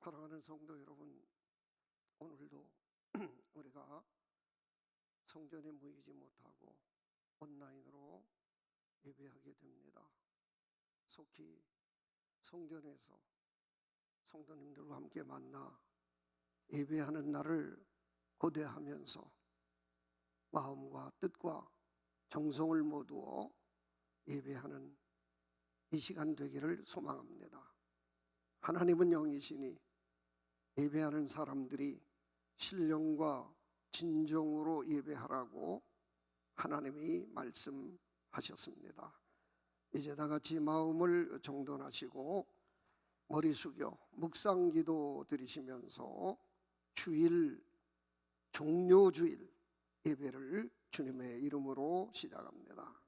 사랑하는 성도 여러분, 오늘도 우리가 성전에 모이지 못하고 온라인으로 예배하게 됩니다. 속히 성전에서 성도님들과 함께 만나 예배하는 날을 고대하면서 마음과 뜻과 정성을 모두어 예배하는 이 시간 되기를 소망합니다. 하나님은 영이시니 예배하는 사람들이 신령과 진정으로 예배하라고 하나님이 말씀하셨습니다. 이제 다 같이 마음을 정돈하시고 머리 숙여 묵상기도 드리시면서 주일 종료주일 예배를 주님의 이름으로 시작합니다.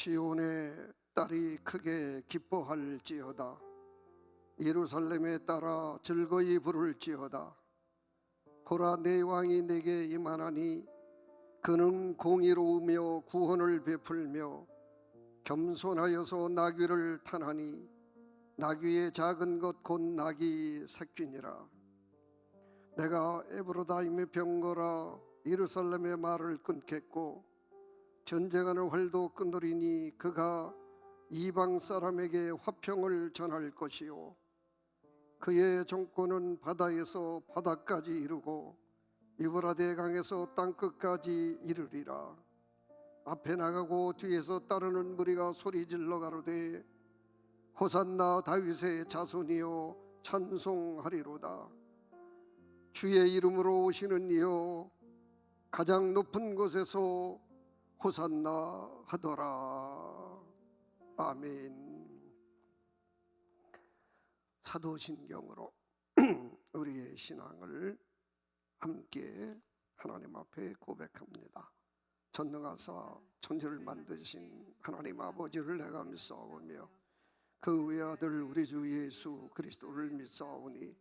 시온의 딸이 크게 기뻐할지어다. 예루살렘에 따라 즐거이 부를지어다. 보라, 내 왕이 내게 임하나니 그는 공의로우며 구원을 베풀며 겸손하여서 나귀를 타나니 나귀의 작은 것 곧 나귀 새끼니라. 내가 에브라임의 병거라 예루살렘의 말을 끊겠고 전쟁하는 활도 끊으리니 그가 이방 사람에게 화평을 전할 것이요 그의 정권은 바다에서 바다까지 이르고 유브라데 강에서 땅끝까지 이르리라. 앞에 나가고 뒤에서 따르는 무리가 소리질러 가로되 호산나 다윗의 자손이여 찬송하리로다. 주의 이름으로 오시는 이여 가장 높은 곳에서 호산나 하더라. 아멘. 사도신경으로 우리의 신앙을 함께 하나님 앞에 고백합니다. 전능하사 천지를 만드신 하나님 아버지를 내가 믿사오며 그 외아들 우리 주 예수 그리스도를 믿사오니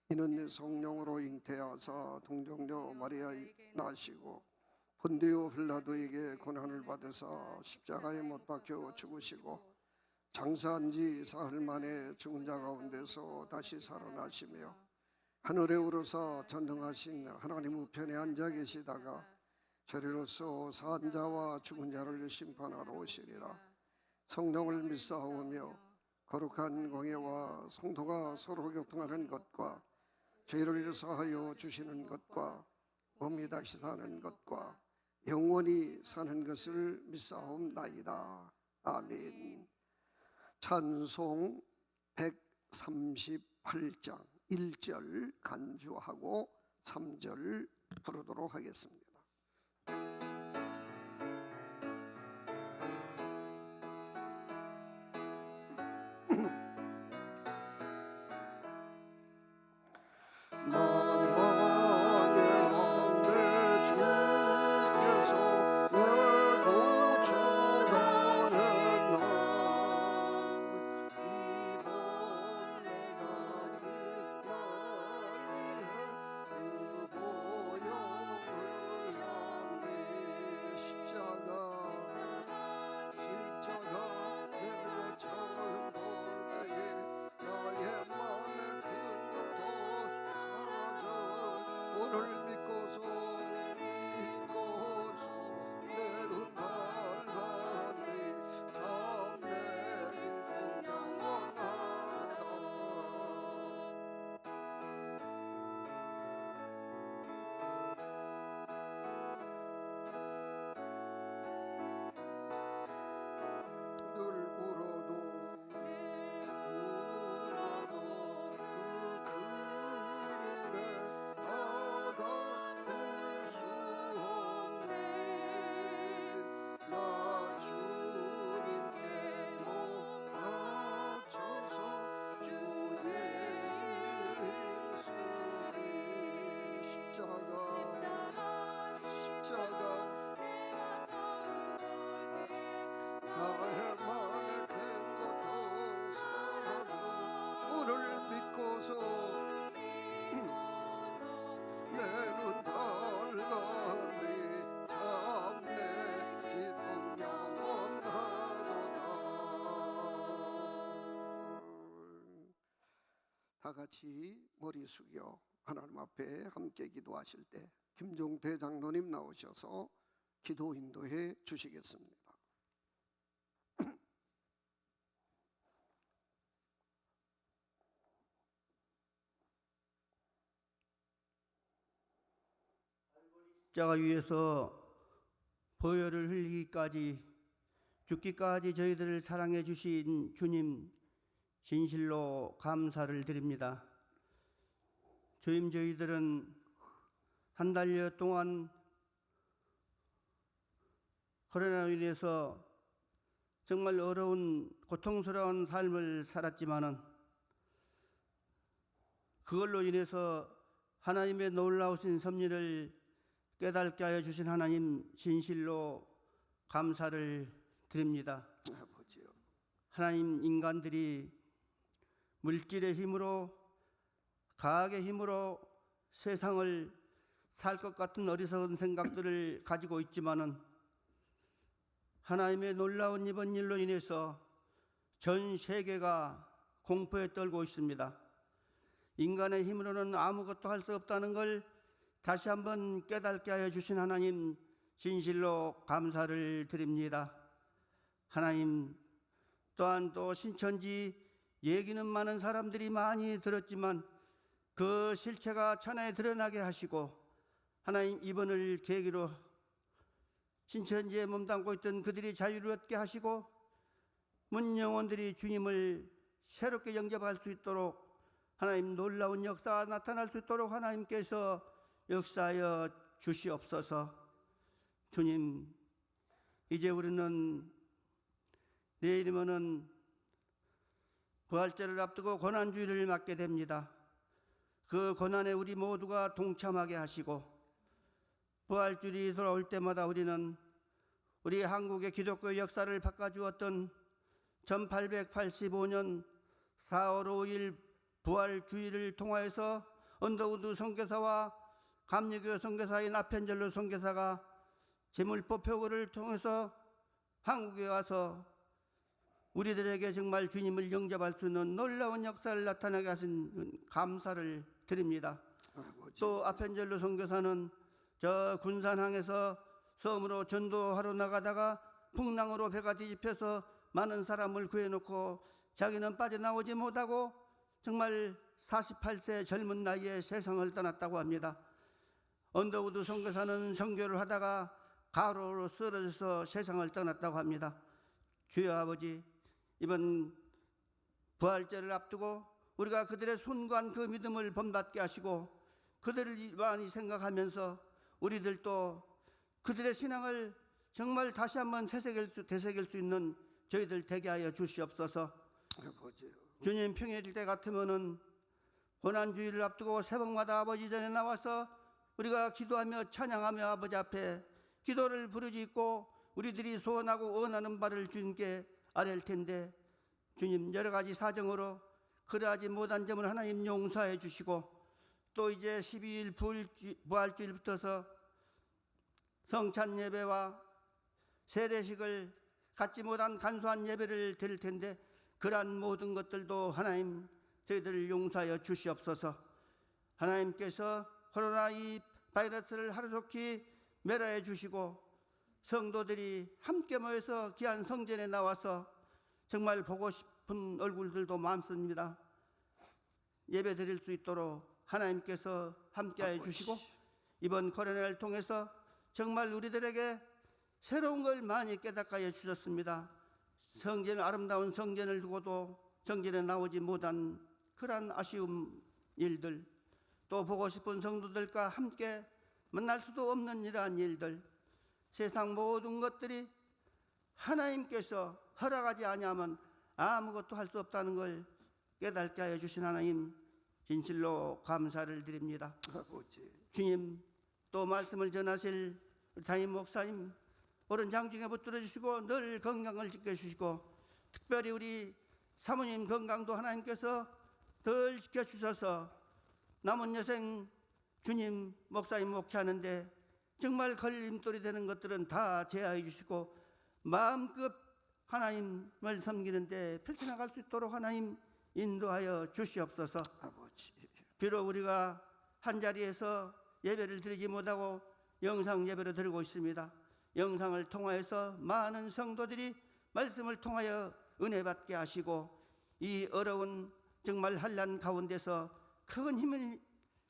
이는 성령으로 잉태하사 동정녀 마리아에 나시고 본디오 빌라도에게 고난을 받으사 십자가에 못 박혀 죽으시고 장사한 지 사흘 만에 죽은 자 가운데서 다시 살아나시며 하늘에 오르사 전능하신 하나님 우편에 앉아 계시다가 저리로서 산 자와 죽은 자를 심판하러 오시리라. 성령을 믿사오며 거룩한 공예와 성도가 서로 교통하는 것과 죄를 사하여 주시는 것과 몸이 다시 사는 것과 영원히 사는 것을 믿사옵나이다. 아멘. 찬송 138장 1절 간주하고 3절 부르도록 하겠습니다. 같이 머리 숙여 하나님 앞에 함께 기도하실 때 김종태 장로님 나오셔서 기도 인도해 주시겠습니다. 십자가 위에서 보혈을 흘리기까지 죽기까지 저희들을 사랑해 주신 주님 진실로 감사를 드립니다. 주님, 저희들은 한 달여 동안 코로나로 인해서 정말 어려운 고통스러운 삶을 살았지만은 그걸로 인해서 하나님의 놀라우신 섭리를 깨닫게 하여 주신 하나님 진실로 감사를 드립니다. 아버지요. 하나님, 인간들이 물질의 힘으로 과학의 힘으로 세상을 살 것 같은 어리석은 생각들을 가지고 있지만은 하나님의 놀라운 이번 일로 인해서 전 세계가 공포에 떨고 있습니다. 인간의 힘으로는 아무것도 할 수 없다는 걸 다시 한번 깨닫게 하여 주신 하나님 진실로 감사를 드립니다. 하나님, 또한 또 신천지 얘기는 많은 사람들이 많이 들었지만 그 실체가 천하에 드러나게 하시고 하나님, 이번을 계기로 신천지에 몸담고 있던 그들이 자유를 얻게 하시고 문영혼들이 주님을 새롭게 영접할 수 있도록 하나님, 놀라운 역사가 나타날 수 있도록 하나님께서 역사하여 주시옵소서. 주님, 이제 우리는 내일이면은 부활절을 앞두고 고난주일을 맞게 됩니다. 그 고난에 우리 모두가 동참하게 하시고 부활주일이 돌아올 때마다 우리는 우리 한국의 기독교 역사를 바꿔주었던 1885년 4월 5일 부활주일을 통하여서 언더우드 선교사와 감리교 선교사인 아펜젤로 선교사가 제물포 표구를 통해서 한국에 와서 우리들에게 정말 주님을 영접할 수 있는 놀라운 역사를 나타나게 하신 감사를 드립니다. 또 아펜젤로 선교사는 저 군산항에서 섬으로 전도하러 나가다가 풍랑으로 배가 뒤집혀서 많은 사람을 구해놓고 자기는 빠져나오지 못하고 정말 48세 젊은 나이에 세상을 떠났다고 합니다. 언더우드 선교사는 선교를 하다가 가로로 쓰러져서 세상을 떠났다고 합니다. 주여 아버지, 이번 부활절을 앞두고 우리가 그들의 손관 그 믿음을 본받게 하시고 그들을 많이 생각하면서 우리들도 그들의 신앙을 정말 다시 한번 되새길 수 있는 저희들 되게 하여 주시옵소서. 주님, 평일일 때 같으면은 고난주일을 앞두고 새벽마다 아버지 전에 나와서 우리가 기도하며 찬양하며 아버지 앞에 기도를 부르짖고 우리들이 소원하고 원하는 바를 주님께 아뢰할 텐데 주님, 여러 가지 사정으로 그러하지 못한 점을 하나님 용서해 주시고 또 이제 12일 부활주일부터서 성찬 예배와 세례식을 갖지 못한 간소한 예배를 드릴 텐데 그러한 모든 것들도 하나님 저희들을 용서하여 주시옵소서. 하나님께서 코로나 이 바이러스를 하루속히 멸하여 주시고 성도들이 함께 모여서 귀한 성전에 나와서 정말 보고 싶은 얼굴들도 많습니다. 예배 드릴 수 있도록 하나님께서 함께하여 주시고 이번 코로나를 통해서 정말 우리들에게 새로운 걸 많이 깨닫게 하여 주셨습니다. 성전, 아름다운 성전을 두고도 성전에 나오지 못한 그러한 아쉬운 일들, 또 보고 싶은 성도들과 함께 만날 수도 없는 이러한 일들, 세상 모든 것들이 하나님께서 허락하지 아니하면 아무것도 할 수 없다는 걸 깨닫게 하여 주신 하나님 진실로 감사를 드립니다. 아버지. 주님, 또 말씀을 전하실 담임 목사님 오른 장중에 붙들어 주시고 늘 건강을 지켜주시고 특별히 우리 사모님 건강도 하나님께서 늘 지켜주셔서 남은 여생 주님 목사님 목회하는데 정말 걸림돌이 되는 것들은 다 제하해 주시고 마음껏 하나님을 섬기는데 펼쳐나갈 수 있도록 하나님 인도하여 주시옵소서. 아버지. 비록 우리가 한자리에서 예배를 드리지 못하고 영상 예배를 드리고 있습니다. 영상을 통하여서 많은 성도들이 말씀을 통하여 은혜 받게 하시고 이 어려운 정말 환난 가운데서 큰 힘을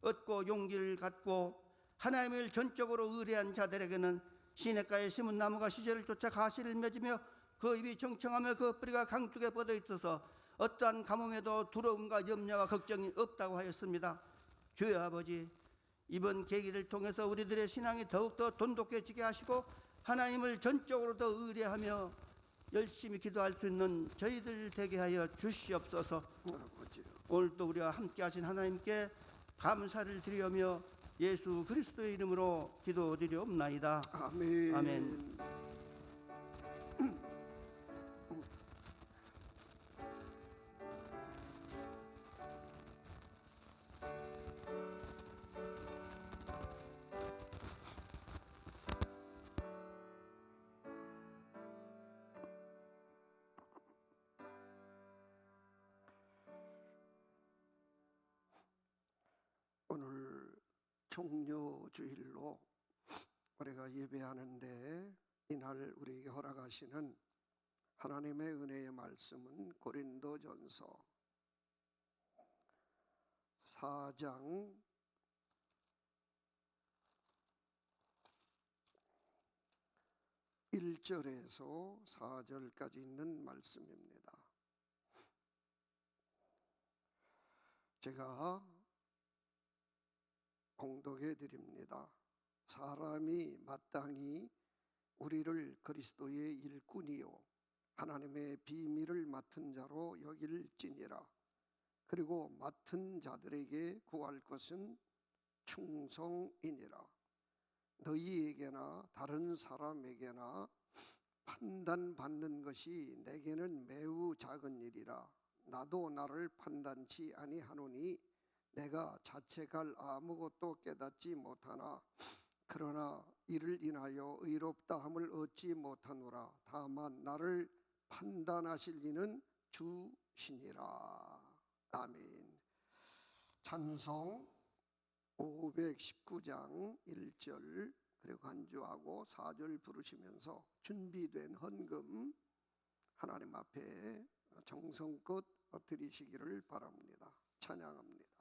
얻고 용기를 갖고 하나님을 전적으로 의뢰한 자들에게는 시냇가에 심은 나무가 시절을 쫓아 가시를 맺으며 그 잎이 청청하며 그 뿌리가 강둑에 뻗어 있어서 어떠한 가뭄에도 두려움과 염려와 걱정이 없다고 하였습니다. 주여 아버지, 이번 계기를 통해서 우리들의 신앙이 더욱더 돈독해지게 하시고 하나님을 전적으로 더 의뢰하며 열심히 기도할 수 있는 저희들 되게 하여 주시옵소서. 아버지. 오늘도 우리와 함께 하신 하나님께 감사를 드리며 예수 그리스도의 이름으로 기도드리옵나이다. 아멘. 아멘. 오늘 종료주일로 우리가 예배하는데 이날 우리에게 허락하시는 하나님의 은혜의 말씀은 고린도전서 4장 1절에서 4절까지 있는 말씀입니다. 제가 공독해 드립니다. 사람이 마땅히 우리를 그리스도의 일꾼이요 하나님의 비밀을 맡은 자로 여길지니라. 그리고 맡은 자들에게 구할 것은 충성이니라. 너희에게나 다른 사람에게나 판단받는 것이 내게는 매우 작은 일이라. 나도 나를 판단치 아니하노니 내가 자책할 아무것도 깨닫지 못하나 그러나 이를 인하여 의롭다함을 얻지 못하노라. 다만 나를 판단하실 이는 주시니라. 아멘. 찬송 519장 1절 그리고 간주하고 4절 부르시면서 준비된 헌금 하나님 앞에 정성껏 드리시기를 바랍니다. 찬양합니다.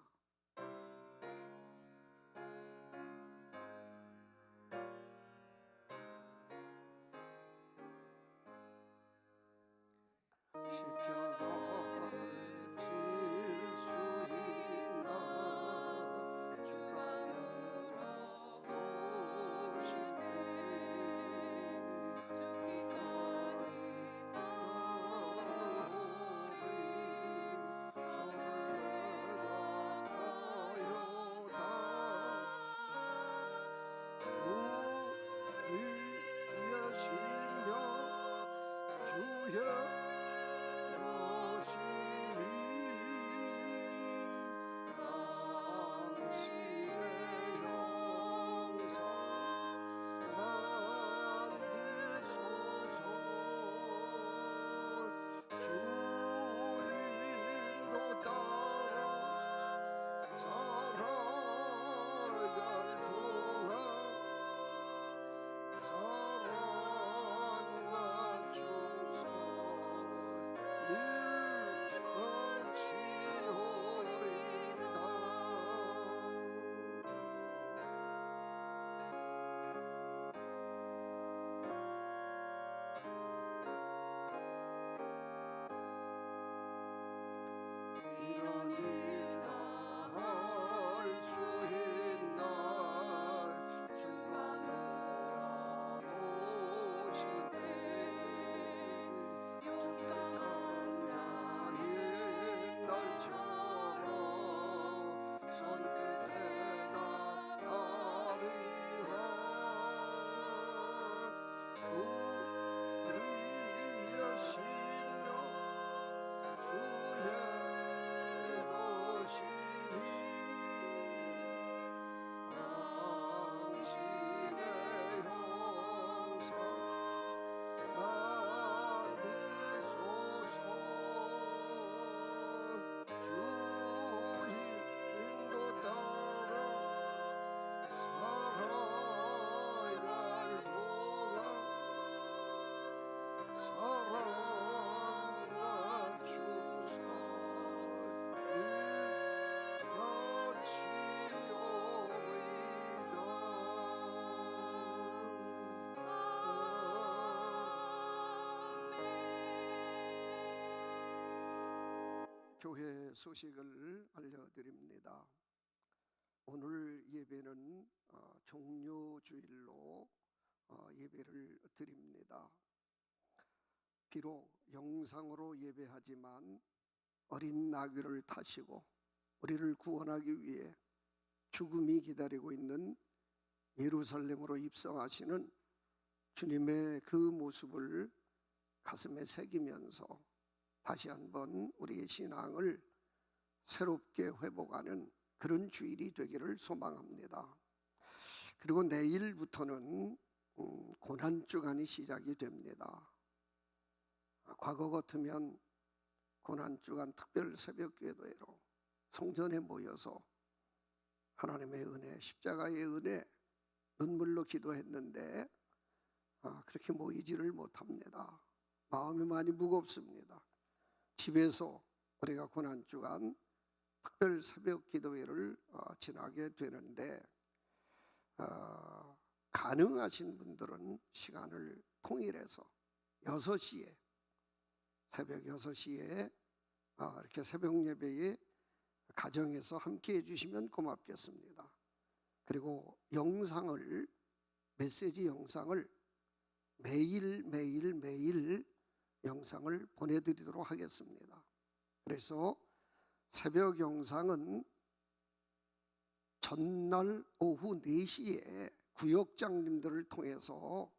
교회 소식을 알려드립니다. 오늘 예배는 종료주일로 예배를 드립니다. 비록 영상으로 예배하지만 어린 나귀를 타시고 우리를 구원하기 위해 죽음이 기다리고 있는 예루살렘으로 입성하시는 주님의 그 모습을 가슴에 새기면서 다시 한번 우리의 신앙을 새롭게 회복하는 그런 주일이 되기를 소망합니다. 그리고 내일부터는 고난주간이 시작이 됩니다. 과거 같으면 고난주간 특별 새벽기도회로 성전에 모여서 하나님의 은혜, 십자가의 은혜, 눈물로 기도했는데 그렇게 모이지를 못합니다. 마음이 많이 무겁습니다. 집에서 우리가 고난주간 특별 새벽 기도회를 지나게 되는데 가능하신 분들은 시간을 통일해서 6시에 새벽 6시에 이렇게 새벽 예배에 가정에서 함께 해주시면 고맙겠습니다. 그리고 영상을 메시지 영상을 매일 영상을 보내드리도록 하겠습니다. 그래서 새벽 영상은 전날 오후 4시에 구역장님들을 통해서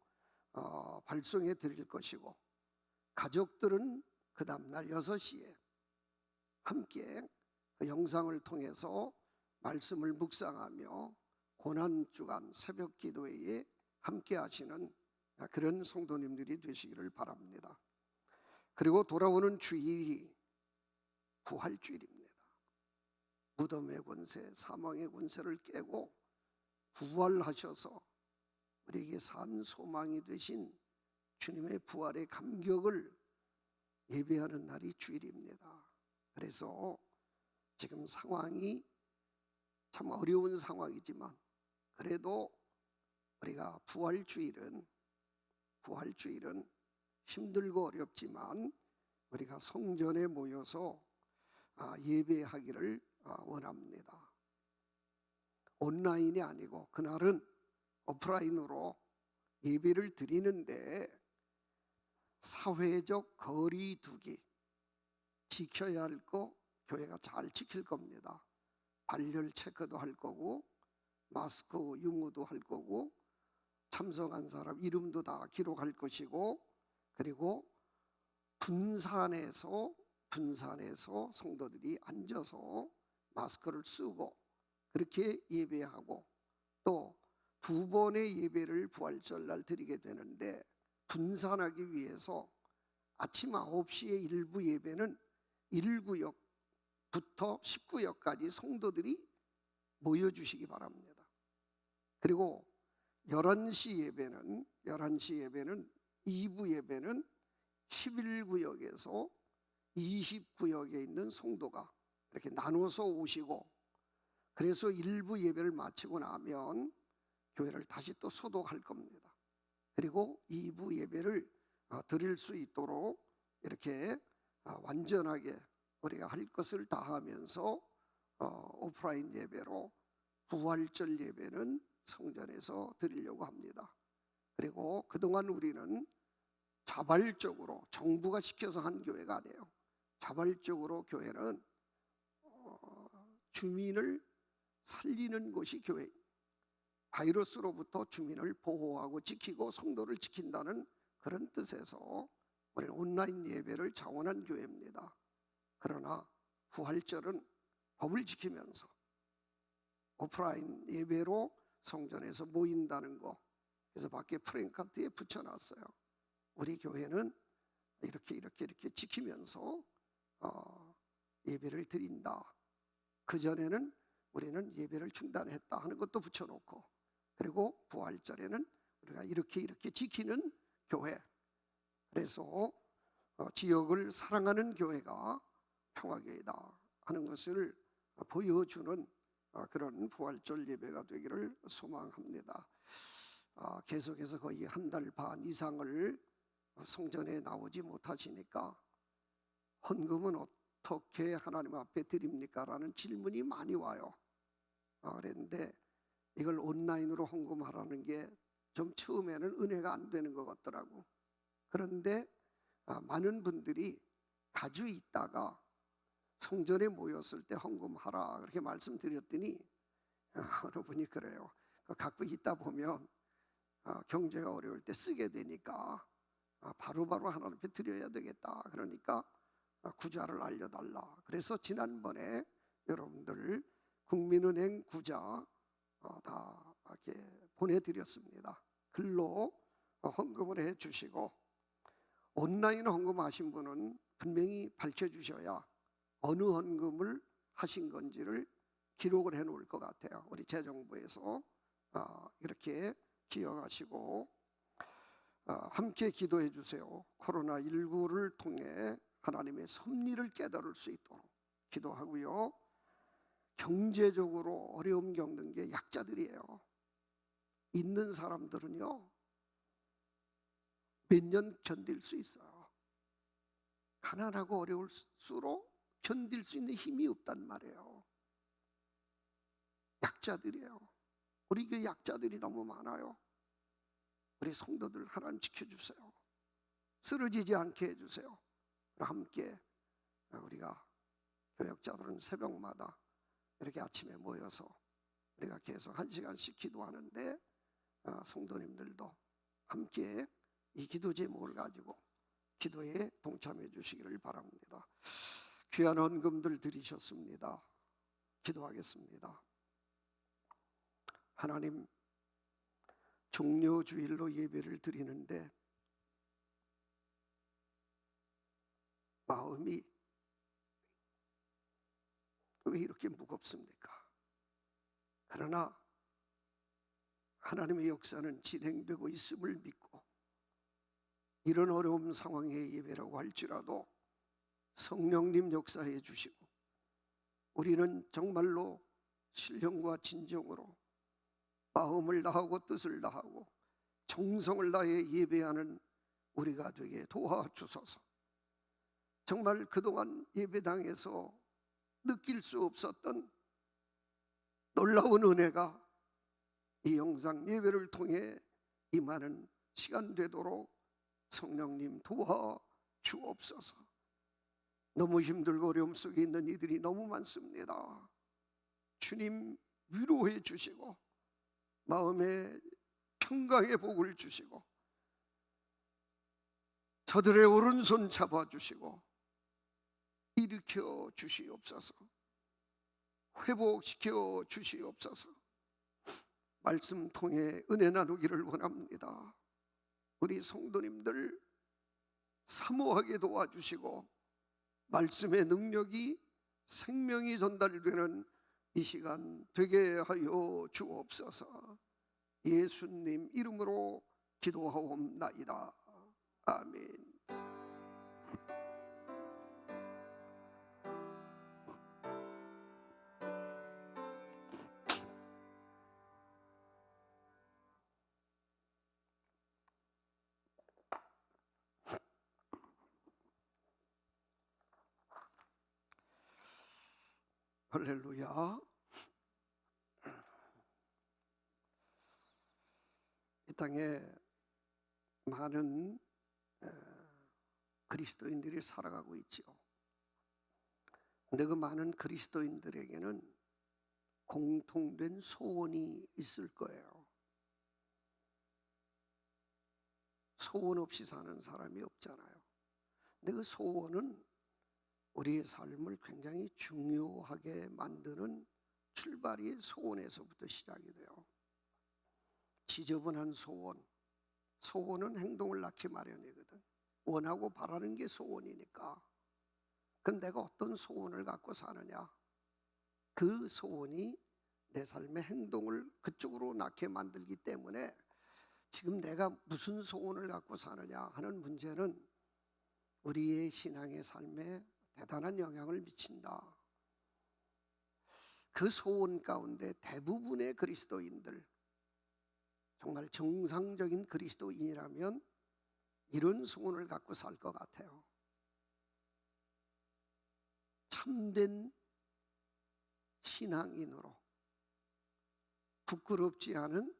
발송해 드릴 것이고 가족들은 그 다음날 6시에 함께 그 영상을 통해서 말씀을 묵상하며 고난주간 새벽 기도회에 함께 하시는 그런 성도님들이 되시기를 바랍니다. 그리고 돌아오는 주일이 부활주일입니다. 무덤의 권세, 사망의 권세를 깨고 부활하셔서 우리에게 산 소망이 되신 주님의 부활의 감격을 예배하는 날이 주일입니다. 그래서 지금 상황이 참 어려운 상황이지만 그래도 우리가 부활주일은 힘들고 어렵지만 우리가 성전에 모여서 예배하기를 원합니다. 온라인이 아니고 그날은 오프라인으로 예배를 드리는데 사회적 거리 두기 지켜야 할 거 교회가 잘 지킬 겁니다. 발열 체크도 할 거고 마스크 유무도 할 거고 참석한 사람 이름도 다 기록할 것이고 그리고 분산해서 성도들이 앉아서 마스크를 쓰고 그렇게 예배하고 또 2번의 예배를 부활절날 드리게 되는데 분산하기 위해서 아침 9시에 일부 예배는 1구역부터 10구역까지 성도들이 모여주시기 바랍니다. 그리고 11시 예배는 2부 예배는 11구역에서 20구역에 있는 성도가 이렇게 나눠서 오시고 그래서 일부 예배를 마치고 나면 교회를 다시 또 소독할 겁니다. 그리고 2부 예배를 드릴 수 있도록 이렇게 완전하게 우리가 할 것을 다하면서 오프라인 예배로 부활절 예배는 성전에서 드리려고 합니다. 그리고 그동안 우리는 자발적으로 정부가 시켜서 한 교회가 아니에요. 자발적으로 교회는 주민을 살리는 것이 교회. 바이러스로부터 주민을 보호하고 지키고 성도를 지킨다는 그런 뜻에서 우리는 온라인 예배를 자원한 교회입니다. 그러나 부활절은 법을 지키면서 오프라인 예배로 성전에서 모인다는 거 그래서 밖에 프랭카드에 붙여놨어요. 우리 교회는 이렇게 지키면서 예배를 드린다. 그전에는 우리는 예배를 중단했다 하는 것도 붙여놓고 그리고 부활절에는 우리가 이렇게 지키는 교회. 그래서 지역을 사랑하는 교회가 평화교회다 하는 것을 보여주는 그런 부활절 예배가 되기를 소망합니다. 계속해서 거의 1달 반 이상을 성전에 나오지 못하시니까 헌금은 어떻게 하나님 앞에 드립니까? 라는 질문이 많이 와요. 그런데 이걸 온라인으로 헌금하라는 게 좀 처음에는 은혜가 안 되는 것 같더라고. 그런데 많은 분들이 가지고 있다가 성전에 모였을 때 헌금하라 그렇게 말씀드렸더니 어느 분이 그래요. 갖고 있다 보면 경제가 어려울 때 쓰게 되니까 바로바로 하나님 앞에 드려야 되겠다. 그러니까 구좌를 알려달라. 그래서 지난번에 여러분들 국민은행 구좌 다 이렇게 보내드렸습니다. 글로 헌금을 해주시고, 온라인 헌금하신 분은 분명히 밝혀주셔야 어느 헌금을 하신 건지를 기록을 해놓을 것 같아요. 우리 재정부에서 이렇게 기억하시고 함께 기도해 주세요. 코로나19를 통해 하나님의 섭리를 깨달을 수 있도록 기도하고요. 경제적으로 어려움 겪는 게 약자들이에요. 있는 사람들은요 몇 년 견딜 수 있어요. 가난하고 어려울수록 견딜 수 있는 힘이 없단 말이에요. 약자들이에요. 우리 교회 약자들이 너무 많아요. 우리 성도들 하나님 지켜주세요. 쓰러지지 않게 해주세요. 함께 우리가 교역자들은 새벽마다 이렇게 아침에 모여서 우리가 계속 1시간씩 기도하는데 성도님들도 함께 이 기도 제목을 가지고 기도에 동참해 주시기를 바랍니다. 귀한 헌금들 드리셨습니다. 기도하겠습니다. 하나님, 종료주일로 예배를 드리는데 마음이 왜 이렇게 무겁습니까? 그러나 하나님의 역사는 진행되고 있음을 믿고, 이런 어려운 상황의 예배라고 할지라도 성령님 역사해 주시고, 우리는 정말로 신령과 진정으로 마음을 다하고 뜻을 다하고 정성을 다해 예배하는 우리가 되게 도와주소서. 정말 그동안 예배당에서 느낄 수 없었던 놀라운 은혜가 이 영상 예배를 통해 임하는 시간 되도록 성령님 도와주옵소서. 너무 힘들고 어려움 속에 있는 이들이 너무 많습니다. 주님 위로해 주시고 마음에 평강의 복을 주시고 저들의 오른손 잡아주시고 일으켜 주시옵소서. 회복시켜 주시옵소서. 말씀 통해 은혜 나누기를 원합니다. 우리 성도님들 사모하게 도와주시고 말씀의 능력이 생명이 전달되는 이 시간 되게 하여 주옵소서. 예수님 이름으로 기도하옵나이다. 아멘. 할렐루야. 이 땅에 많은 그리스도인들이 살아가고 있지요. 근데 그 많은 그리스도인들에게는 공통된 소원이 있을 거예요. 소원 없이 사는 사람이 없잖아요. 근데 그 소원은 우리의 삶을 굉장히 중요하게 만드는 출발이 소원에서부터 시작이 돼요. 지저분한 소원, 소원은 행동을 낳기 마련이거든. 원하고 바라는 게 소원이니까. 그럼 내가 어떤 소원을 갖고 사느냐, 그 소원이 내 삶의 행동을 그쪽으로 낳게 만들기 때문에 지금 내가 무슨 소원을 갖고 사느냐 하는 문제는 우리의 신앙의 삶에 대단한 영향을 미친다. 그 소원 가운데 대부분의 그리스도인들, 정말 정상적인 그리스도인이라면 이런 소원을 갖고 살 것 같아요. 참된 신앙인으로, 부끄럽지 않은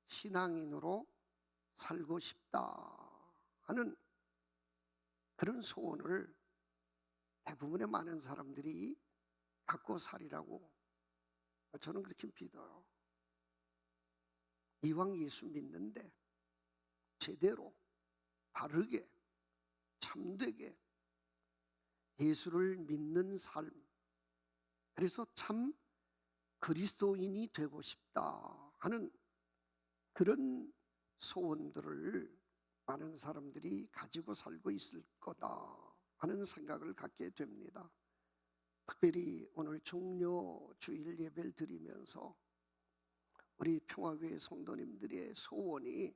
신앙인으로 살고 싶다 하는 그런 소원을 대부분의 많은 사람들이 갖고 살이라고 저는 그렇게 믿어요. 이왕 예수 믿는데 제대로 바르게 참되게 예수를 믿는 삶, 그래서 참 그리스도인이 되고 싶다 하는 그런 소원들을 많은 사람들이 가지고 살고 있을 거다 하는 생각을 갖게 됩니다. 특별히 오늘 종료 주일 예배를 드리면서 우리 평화교회 성도님들의 소원이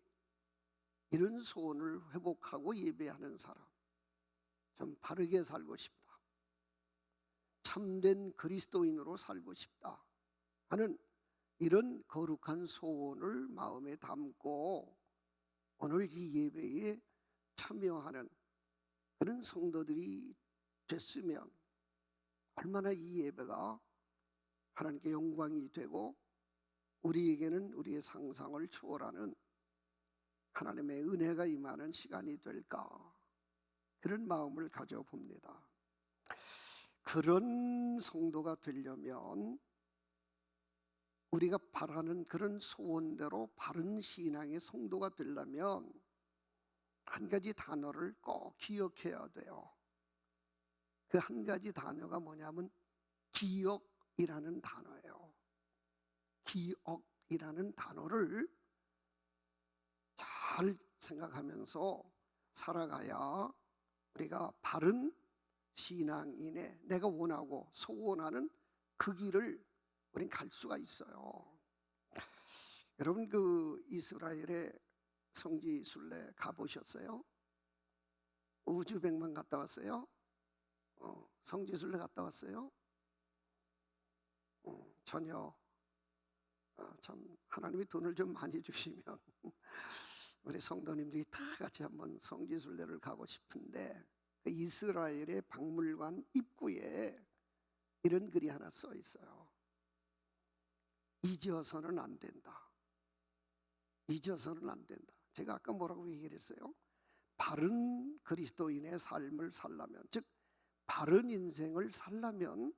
이런 소원을 회복하고 예배하는 사람, 좀 바르게 살고 싶다, 참된 그리스도인으로 살고 싶다 하는 이런 거룩한 소원을 마음에 담고 오늘 이 예배에 참여하는 그런 성도들이 됐으면 얼마나 이 예배가 하나님께 영광이 되고 우리에게는 우리의 상상을 초월하는 하나님의 은혜가 임하는 시간이 될까, 그런 마음을 가져봅니다. 그런 성도가 되려면 우리가 바라는 그런 소원대로 바른 신앙의 성도가 되려면 한 가지 단어를 꼭 기억해야 돼요. 그 한 가지 단어가 뭐냐면 기억이라는 단어예요. 기억이라는 단어를 잘 생각하면서 살아가야 우리가 바른 신앙인의 내가 원하고 소원하는 그 길을 우린 갈 수가 있어요. 여러분, 그 이스라엘의 성지 순례 가보셨어요? 우주백만 갔다 왔어요? 성지 순례 갔다 왔어요? 전혀. 참 하나님이 돈을 좀 많이 주시면 우리 성도님들이 다 같이 한번 성지 순례를 가고 싶은데, 그 이스라엘의 박물관 입구에 이런 글이 하나 써 있어요. 잊어서는 안 된다. 잊어서는 안 된다. 제가 아까 뭐라고 얘기를 했어요? 바른 그리스도인의 삶을 살려면, 즉 바른 인생을 살려면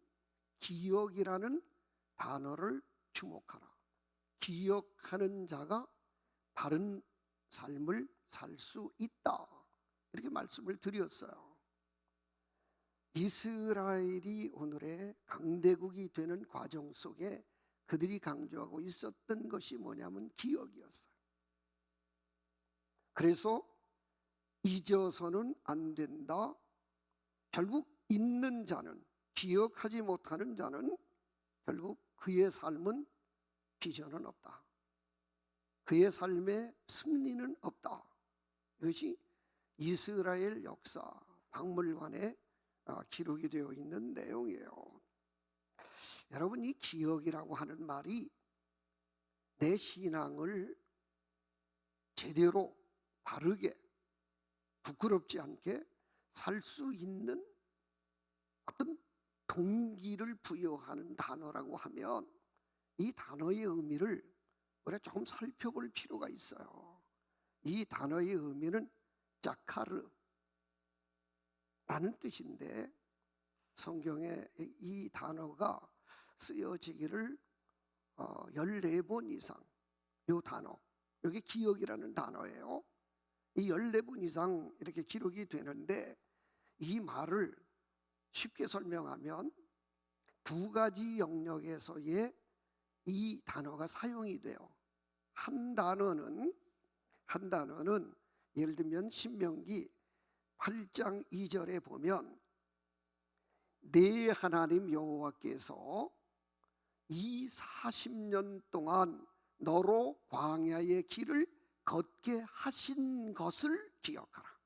기억이라는 단어를 주목하라. 기억하는 자가 바른 삶을 살 수 있다, 이렇게 말씀을 드렸어요. 이스라엘이 오늘의 강대국이 되는 과정 속에 그들이 강조하고 있었던 것이 뭐냐면 기억이었어요. 그래서 잊어서는 안 된다. 결국 잊는 자는, 기억하지 못하는 자는 결국 그의 삶은 비전은 없다. 그의 삶에 승리는 없다. 이것이 이스라엘 역사 박물관에 기록이 되어 있는 내용이에요. 여러분, 이 기억이라고 하는 말이 내 신앙을 제대로 바르게 부끄럽지 않게 살 수 있는 어떤 동기를 부여하는 단어라고 하면 이 단어의 의미를 우리가 조금 살펴볼 필요가 있어요. 이 단어의 의미는 자카르라는 뜻인데, 성경에 이 단어가 쓰여지기를 14번 이상, 이 단어, 여기 기억이라는 단어예요. 이 14번 이상 이렇게 기록이 되는데, 이 말을 쉽게 설명하면 두 가지 영역에서의 이 단어가 사용이 돼요. 한 단어는 예를 들면 신명기 8장 2절에 보면 내 하나님 여호와께서 이 40년 동안 너로 광야의 길을 걷게 하신 것을 기억하라.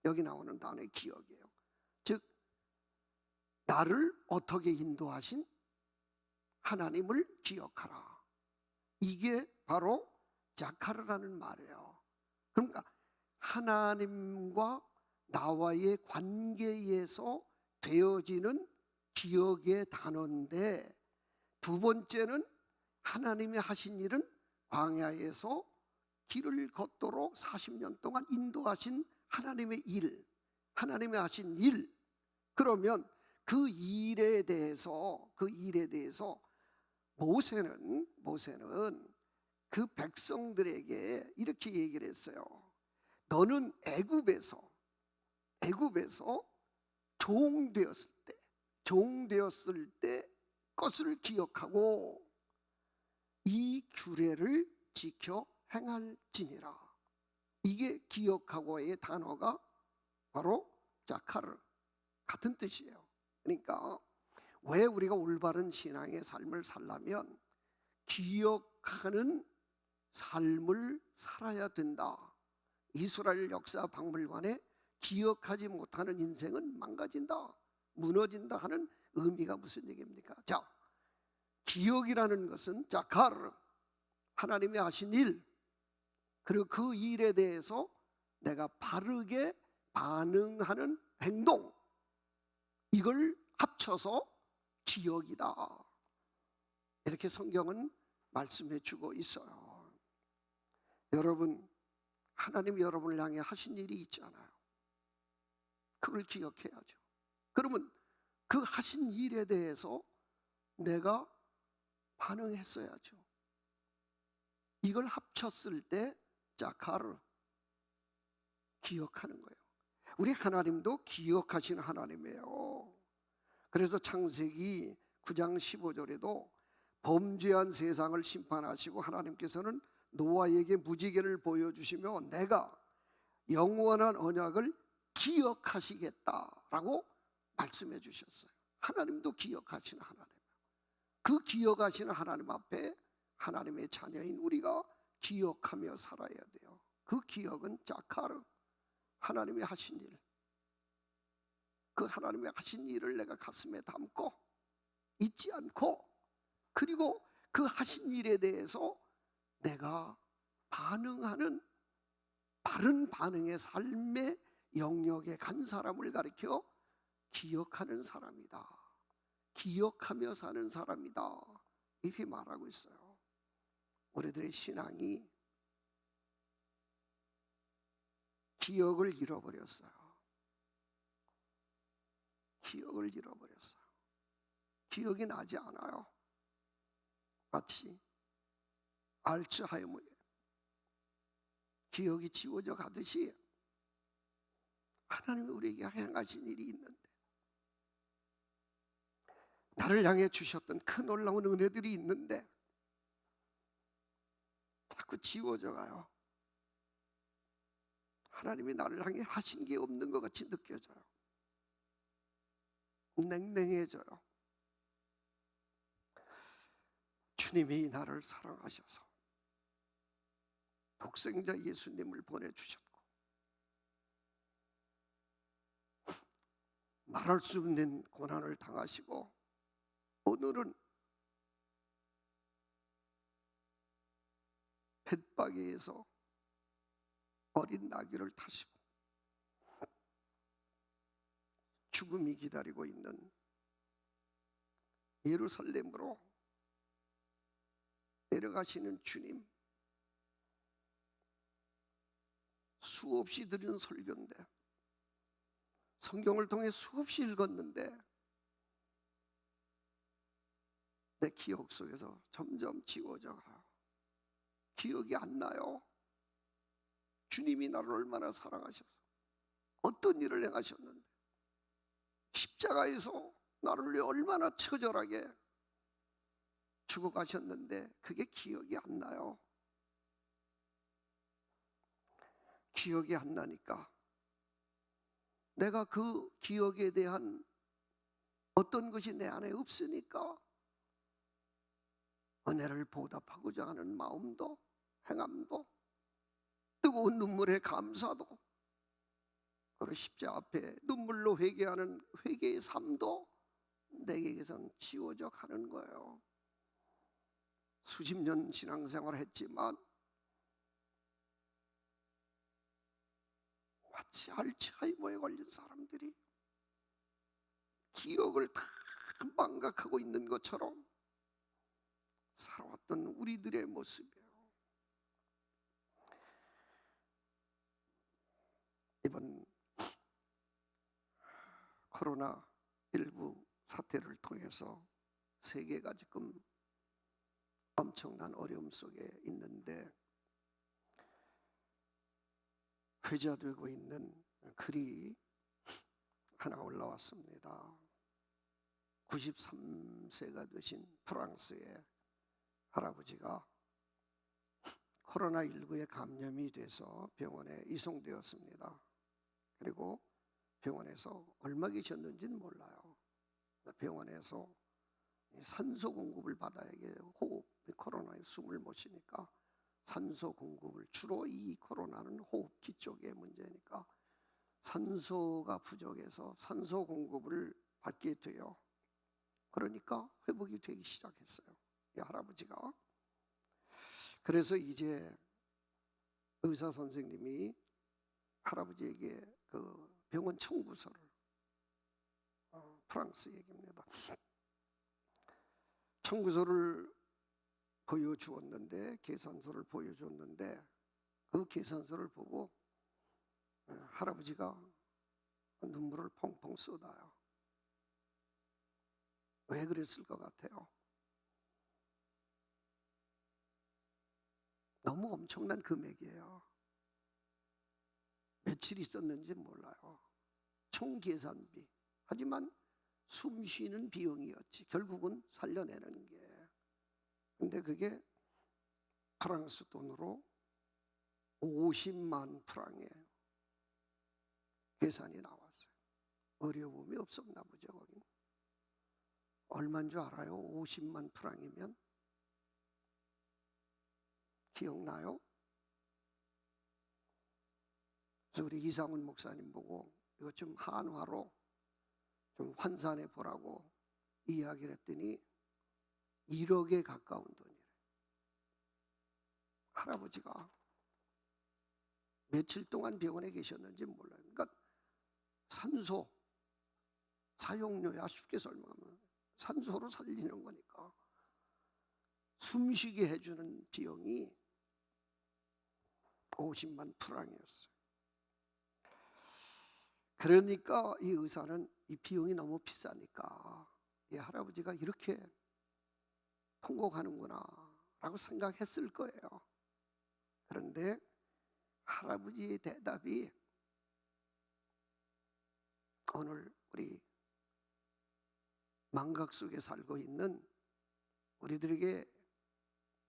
여기 나오는 단어의 기억이에요. 즉 나를 어떻게 인도하신 하나님을 기억하라. 이게 바로 자카르라는 말이에요. 그러니까 하나님과 나와의 관계에서 되어지는 기억의 단어인데, 두 번째는 하나님이 하신 일은 광야에서 길을 걷도록 40년 동안 인도하신 하나님의 일, 하나님이 하신 일. 그러면 그 일에 대해서 모세는 그 백성들에게 이렇게 얘기를 했어요. 너는 애굽에서 종되었을 때 것을 기억하고 이 규례를 지켜 행할지니라. 이게 기억하고의 단어가 바로 자카르, 같은 뜻이에요. 그러니까 왜 우리가 올바른 신앙의 삶을 살려면 기억하는 삶을 살아야 된다. 이스라엘 역사 박물관에 기억하지 못하는 인생은 망가진다, 무너진다 하는 의미가 무슨 얘기입니까? 자, 기억이라는 것은 자카르, 하나님이 하신 일, 그리고 그 일에 대해서 내가 바르게 반응하는 행동, 이걸 합쳐서 기억이다. 이렇게 성경은 말씀해 주고 있어요. 여러분, 하나님이 여러분을 향해 하신 일이 있잖아요. 그걸 기억해야죠. 그러면 그 하신 일에 대해서 내가 반응했어야죠. 이걸 합쳤을 때 자카르, 기억하는 거예요. 우리 하나님도 기억하시는 하나님이에요. 그래서 창세기 9장 15절에도 범죄한 세상을 심판하시고 하나님께서는 노아에게 무지개를 보여주시며 내가 영원한 언약을 기억하시겠다라고 말씀해 주셨어요. 하나님도 기억하시는 하나님. 그 기억하시는 하나님 앞에 하나님의 자녀인 우리가 기억하며 살아야 돼요. 그 기억은 자카르, 하나님이 하신 일. 그 하나님이 하신 일을 내가 가슴에 담고 잊지 않고, 그리고 그 하신 일에 대해서 내가 반응하는 바른 반응의 삶의 영역에 간 사람을 가리켜 기억하는 사람이다, 기억하며 사는 사람이다, 이렇게 말하고 있어요. 우리들의 신앙이 기억을 잃어버렸어요. 기억을 잃어버렸어요. 기억이 나지 않아요. 마치 알츠하이머에 기억이 지워져 가듯이 하나님이 우리에게 행하신 일이 있는데, 나를 향해 주셨던 큰 놀라운 은혜들이 있는데 자꾸 지워져 가요. 하나님이 나를 향해 하신 게 없는 것 같이 느껴져요. 냉랭해져요. 주님이 나를 사랑하셔서 독생자 예수님을 보내주셨고, 말할 수 없는 고난을 당하시고, 오늘은 벳바게에서 어린 나귀를 타시고 죽음이 기다리고 있는 예루살렘으로 내려가시는 주님, 수없이 드린 설교인데, 성경을 통해 수없이 읽었는데 내 기억 속에서 점점 지워져 가요. 기억이 안 나요. 주님이 나를 얼마나 사랑하셔서 어떤 일을 행하셨는데, 십자가에서 나를 위해 얼마나 처절하게 죽어가셨는데 그게 기억이 안 나요. 기억이 안 나니까 내가 그 기억에 대한 어떤 것이 내 안에 없으니까 은혜를 보답하고자 하는 마음도, 행함도, 뜨거운 눈물의 감사도, 그리고 십자가 앞에 눈물로 회개하는 회개의 삶도 내게선 지워져 가는 거예요. 수십 년 신앙생활을 했지만 마치 알츠하이머에 걸린 사람들이 기억을 다 참 망각하고 있는 것처럼 살아왔던 우리들의 모습이에요. 이번 코로나19 사태를 통해서 세계가 지금 엄청난 어려움 속에 있는데, 회자되고 있는 글이 하나 올라왔습니다. 93세가 되신 프랑스의 할아버지가 코로나19에 감염이 돼서 병원에 이송되었습니다. 그리고 병원에서 얼마 계셨는지는 몰라요. 병원에서 산소 공급을 받아야 해요. 호흡, 코로나에 숨을 못 쉬니까 산소 공급을, 주로 이 코로나는 호흡기 쪽의 문제니까 산소가 부족해서 산소 공급을 받게 돼요. 그러니까 회복이 되기 시작했어요, 이 할아버지가. 그래서 이제 의사 선생님이 할아버지에게 그 병원 청구서를, 프랑스 얘기입니다, 청구서를 보여주었는데, 계산서를 보여줬는데, 그 계산서를 보고 할아버지가 눈물을 펑펑 쏟아요. 왜 그랬을 것 같아요? 너무 엄청난 금액이에요. 며칠 있었는지 몰라요. 총 계산비. 하지만 숨 쉬는 비용이었지. 결국은 살려내는 게. 근데 그게 프랑스 돈으로 50만 프랑의 계산이 나왔어요. 어려움이 없었나 보죠, 거긴. 얼마인 줄 알아요? 50만 프랑이면? 기억나요? 그래서 우리 이상훈 목사님 보고 이거 좀 한화로 좀 환산해 보라고 이야기를 했더니 1억에 가까운 돈이래요. 할아버지가 며칠 동안 병원에 계셨는지 몰라요. 그러니까 산소 사용료야, 쉽게 설명하면 산소로 살리는 거니까 숨쉬게 해주는 비용이 50만 프랑이었어요. 그러니까 이 의사는 이 비용이 너무 비싸니까 이 할아버지가 이렇게 통곡하는구나 라고 생각했을 거예요. 그런데 할아버지의 대답이 오늘 우리 망각 속에 살고 있는 우리들에게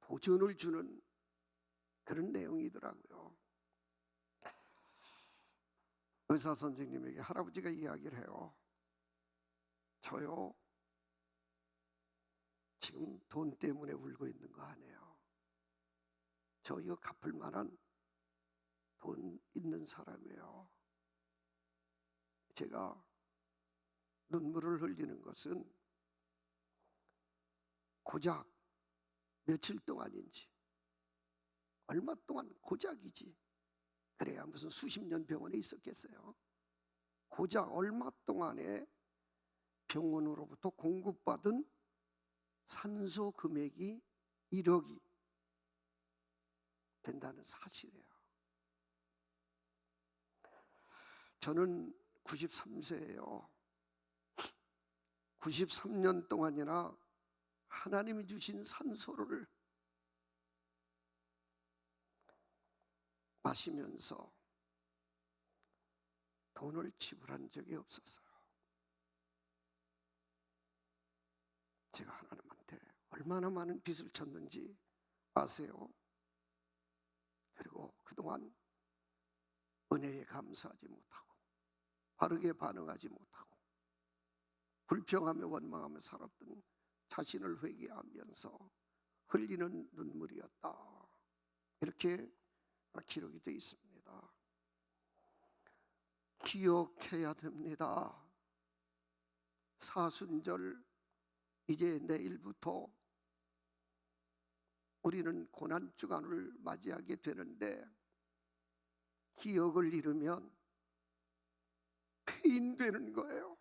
도전을 주는 그런 내용이더라고요. 의사 선생님에게 할아버지가 이야기를 해요. 저요, 지금 돈 때문에 울고 있는 거 아니에요. 저 이거 갚을 만한 돈 있는 사람이에요. 제가 눈물을 흘리는 것은 고작 며칠 동안인지, 얼마 동안 고작이지, 그래야 무슨 수십 년 병원에 있었겠어요. 고작 얼마 동안에 병원으로부터 공급받은 산소 금액이 1억이 된다는 사실이에요. 저는 93세예요. 93년 동안이나 하나님이 주신 산소를 마시면서 돈을 지불한 적이 없었어요. 제가 하나님한테 얼마나 많은 빚을 졌는지 아세요? 그리고 그동안 은혜에 감사하지 못하고 바르게 반응하지 못하고 불평하며 원망하며 살았던 자신을 회개하면서 흘리는 눈물이었다, 이렇게 기록이 되어 있습니다. 기억해야 됩니다. 사순절 이제 내일부터 우리는 고난주간을 맞이하게 되는데, 기억을 잃으면 폐인되는 거예요.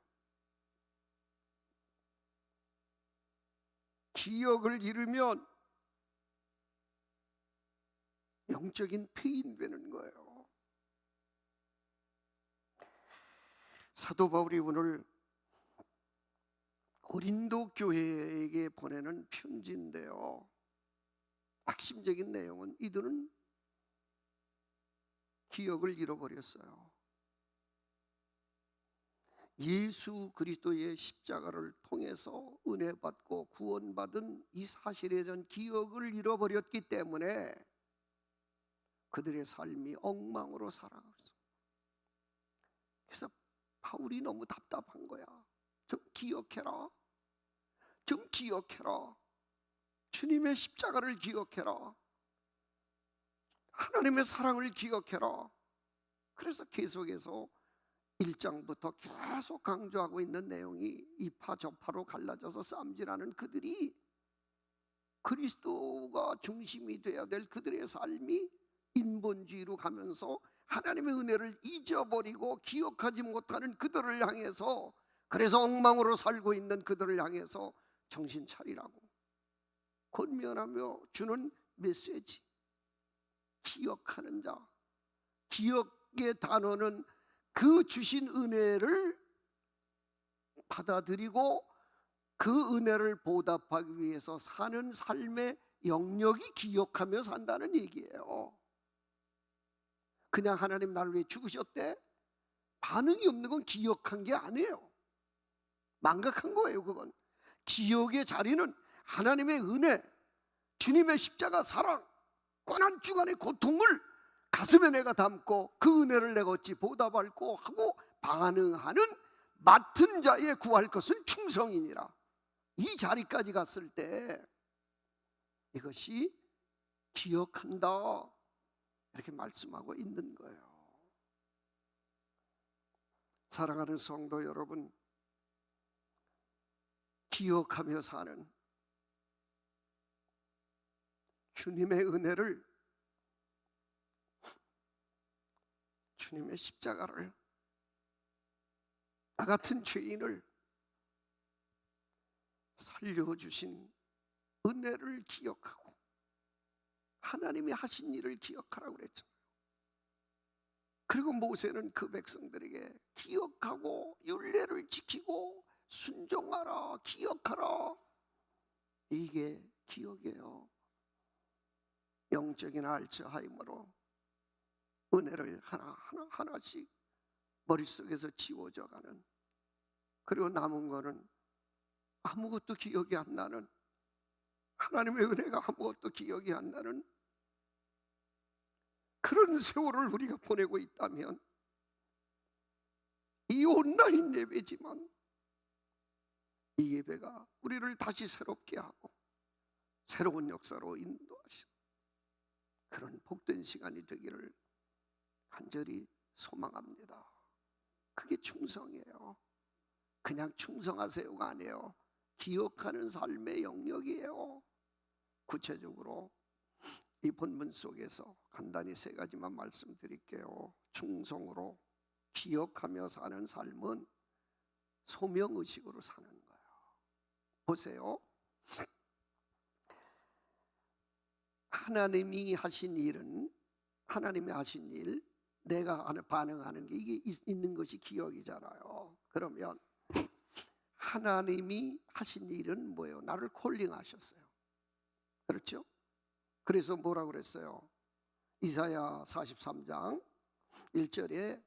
기억을 잃으면 영적인 폐인되는 거예요. 사도 바울이 오늘 고린도 교회에게 보내는 편지인데요, 핵심적인 내용은 이들은 기억을 잃어버렸어요. 예수 그리스도의 십자가를 통해서 은혜 받고 구원받은 이 사실에 대한 기억을 잃어버렸기 때문에 그들의 삶이 엉망으로 살아갔어. 그래서 바울이 너무 답답한 거야. 좀 기억해라. 좀 기억해라. 주님의 십자가를 기억해라. 하나님의 사랑을 기억해라. 그래서 계속해서 1장부터 계속 강조하고 있는 내용이 이파 저파로 갈라져서 쌈질하는 그들이, 그리스도가 중심이 되어야 될 그들의 삶이 인본주의로 가면서 하나님의 은혜를 잊어버리고 기억하지 못하는 그들을 향해서, 그래서 엉망으로 살고 있는 그들을 향해서 정신 차리라고 권면하며 주는 메시지, 기억하는 자. 기억의 단어는 그 주신 은혜를 받아들이고 그 은혜를 보답하기 위해서 사는 삶의 영역이 기억하며 산다는 얘기예요. 그냥 하나님 나를 위해 죽으셨대, 반응이 없는 건 기억한 게 아니에요. 망각한 거예요. 그건 기억의 자리는 하나님의 은혜, 주님의 십자가 사랑, 고난주간의 고통을 가슴에 내가 담고 그 은혜를 내가 어찌 보답할꼬 하고 반응하는 맡은 자에 구할 것은 충성이니라. 이 자리까지 갔을 때 이것이 기억한다, 이렇게 말씀하고 있는 거예요. 사랑하는 성도 여러분, 기억하며 사는 주님의 은혜를, 주님의 십자가를, 나 같은 죄인을 살려주신 은혜를 기억하고 하나님이 하신 일을 기억하라고 그랬잖아요. 그리고 모세는 그 백성들에게 기억하고 율례를 지키고 순종하라, 기억하라, 이게 기억이에요. 영적인 알츠하이머로 은혜를 하나씩 머릿속에서 지워져가는, 그리고 남은 거는 아무것도 기억이 안 나는, 하나님의 은혜가 아무것도 기억이 안 나는 그런 세월을 우리가 보내고 있다면, 이 온라인 예배지만 이 예배가 우리를 다시 새롭게 하고 새로운 역사로 인도하신 그런 복된 시간이 되기를 간절히 소망합니다. 그게 충성이에요. 그냥 충성하세요가 아니에요. 기억하는 삶의 영역이에요. 구체적으로 이 본문 속에서 간단히 3가지만 말씀드릴게요. 충성으로 기억하며 사는 삶은 소명의식으로 사는 거예요. 보세요. 하나님이 하신 일은, 하나님이 하신 일, 내가 반응하는 게 이게 있는 것이 기억이잖아요. 그러면 하나님이 하신 일은 뭐예요? 나를 콜링하셨어요. 그렇죠? 그래서 뭐라고 그랬어요? 이사야 43장 1절에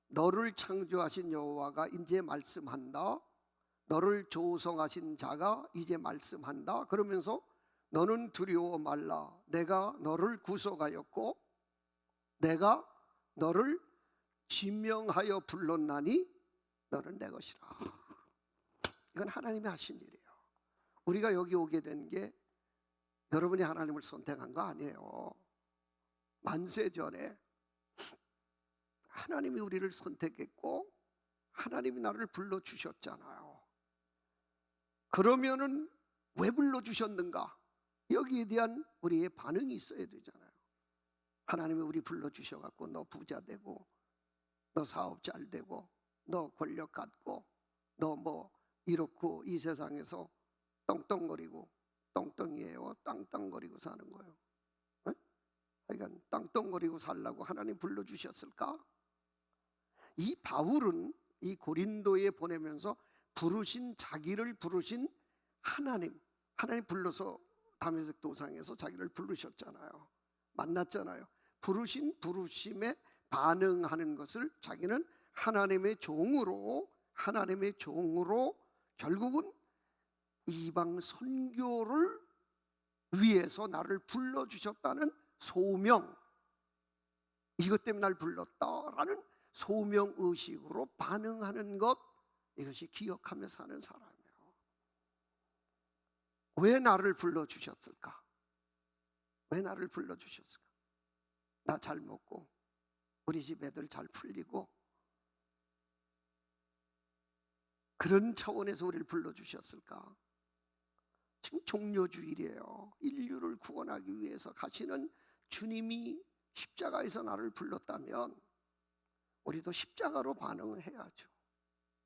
너를 창조하신 여호와가 이제 말씀한다. 너를 조성하신 자가 이제 말씀한다. 그러면서 너는 두려워 말라. 내가 너를 구속하였고 내가 너를 지명하여 불렀나니 너는 내 것이라. 이건 하나님이 하신 일이에요. 우리가 여기 오게 된 게 여러분이 하나님을 선택한 거 아니에요. 만세 전에 하나님이 우리를 선택했고 하나님이 나를 불러주셨잖아요. 그러면은 왜 불러주셨는가? 여기에 대한 우리의 반응이 있어야 되잖아요. 하나님이 우리 불러주셔갖고 너 부자 되고 너 사업 잘 되고 너 권력 갖고 너 뭐 이렇고 이 세상에서 떵떵거리고, 떵떵이에요? 땅땅거리고 사는 거예요? 그러니까 땅땅거리고 살라고 하나님 불러주셨을까? 이 바울은 이 고린도에 보내면서 자기를 부르신 하나님 불러서 다메섹 도상에서 자기를 부르셨잖아요. 만났잖아요. 부르심에 반응하는 것을 자기는 하나님의 종으로 결국은 이방 선교를 위해서 나를 불러주셨다는 소명, 이것 때문에 날 불렀다라는 소명의식으로 반응하는 것, 이것이 기억하며 사는 사람이에요. 왜 나를 불러주셨을까? 왜 나를 불러주셨을까? 나 잘 먹고 우리 집 애들 잘 풀리고 그런 차원에서 우리를 불러주셨을까? 지금 종려주일이에요. 인류를 구원하기 위해서 가시는 주님이 십자가에서 나를 불렀다면 우리도 십자가로 반응을 해야죠.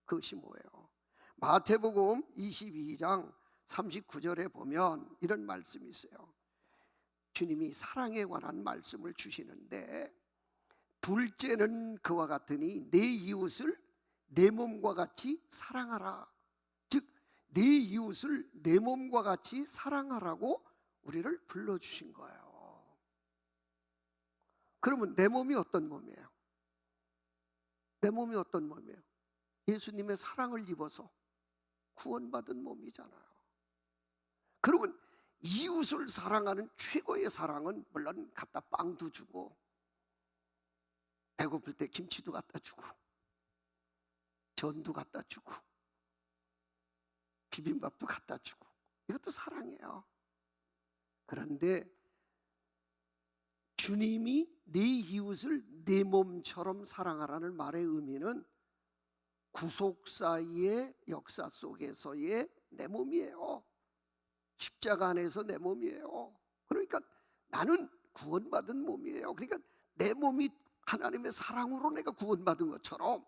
그것이 뭐예요? 마태복음 22장 39절에 보면 이런 말씀이 있어요. 주님이 사랑에 관한 말씀을 주시는데, 둘째는 그와 같으니 내 이웃을 내 몸과 같이 사랑하라. 즉 내 이웃을 내 몸과 같이 사랑하라고 우리를 불러주신 거예요. 그러면 내 몸이 어떤 몸이에요? 내 몸이 어떤 몸이에요? 예수님의 사랑을 입어서 구원받은 몸이잖아요. 그러면 이웃을 사랑하는 최고의 사랑은 물론 갖다 빵도 주고 배고플 때 김치도 갖다 주고 전도 갖다 주고 비빔밥도 갖다 주고, 이것도 사랑이에요. 그런데 주님이 내 이웃을 내 몸처럼 사랑하라는 말의 의미는 구속사의 역사 속에서의 내 몸이에요. 십자가 안에서 내 몸이에요. 그러니까 나는 구원받은 몸이에요. 그러니까 내 몸이 하나님의 사랑으로 내가 구원받은 것처럼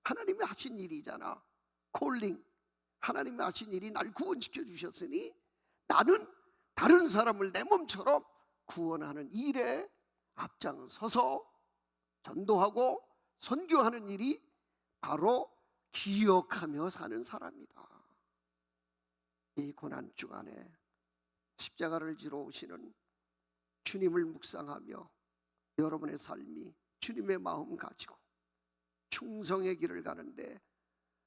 하나님이 하신 일이잖아. 콜링, 하나님이 하신 일이 날 구원시켜 주셨으니 나는 다른 사람을 내 몸처럼 구원하는 일에 앞장서서 전도하고 선교하는 일이 바로 기억하며 사는 사람이다. 이 고난 주간에 십자가를 지러 오시는 주님을 묵상하며 여러분의 삶이 주님의 마음 가지고 충성의 길을 가는데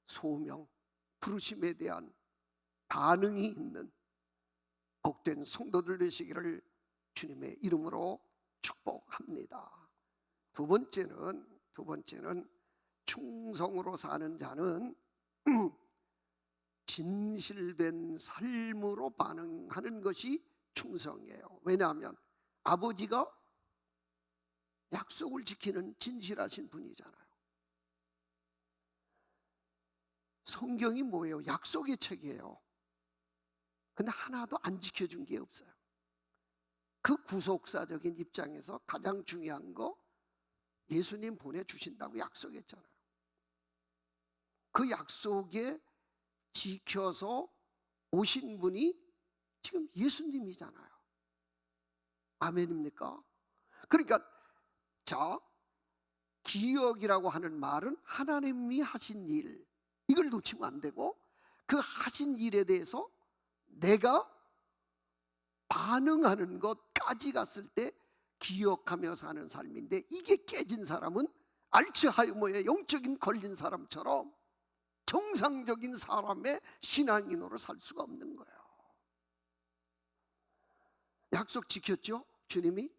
소명, 부르심에 대한 반응이 있는 복된 성도들 되시기를 주님의 이름으로 축복합니다. 두 번째는 충성으로 사는 자는 진실된 삶으로 반응하는 것이 충성이에요. 왜냐하면 아버지가 약속을 지키는 진실하신 분이잖아요. 성경이 뭐예요? 약속의 책이에요. 근데 하나도 안 지켜준 게 없어요. 그 구속사적인 입장에서 가장 중요한 거, 예수님 보내주신다고 약속했잖아요. 그 약속에 지켜서 오신 분이 지금 예수님이잖아요. 아멘입니까? 그러니까 자, 기억이라고 하는 말은 하나님이 하신 일, 이걸 놓치면 안 되고 그 하신 일에 대해서 내가 반응하는 것까지 갔을 때 기억하며 사는 삶인데, 이게 깨진 사람은 알츠하이머에 영적인 걸린 사람처럼 정상적인 사람의 신앙인으로 살 수가 없는 거예요. 약속 지켰죠? 주님이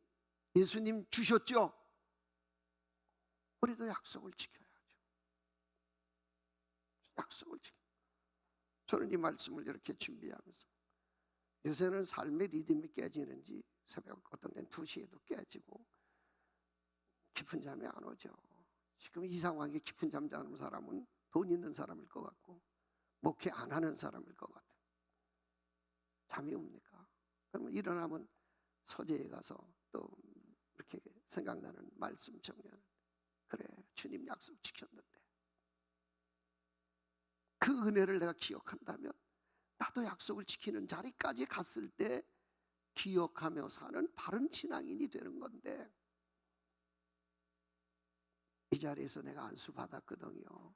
예수님 주셨죠? 우리도 약속을 지켜야죠. 약속을 지켜. 저는 이 말씀을 이렇게 준비하면서 요새는 삶의 리듬이 깨지는지 새벽 어떤 데는 2시에도 깨지고 깊은 잠이 안 오죠. 지금 이상하게 깊은 잠 자는 사람은 돈 있는 사람일 것 같고 목회 안 하는 사람일 것 같아요. 잠이 옵니까? 그러면 일어나면 서재에 가서 또 이렇게 생각나는 말씀 정리하는, 그래 주님 약속 지켰는데 그 은혜를 내가 기억한다면 나도 약속을 지키는 자리까지 갔을 때 기억하며 사는 바른 신앙인이 되는 건데, 이 자리에서 내가 안수 받았거든요.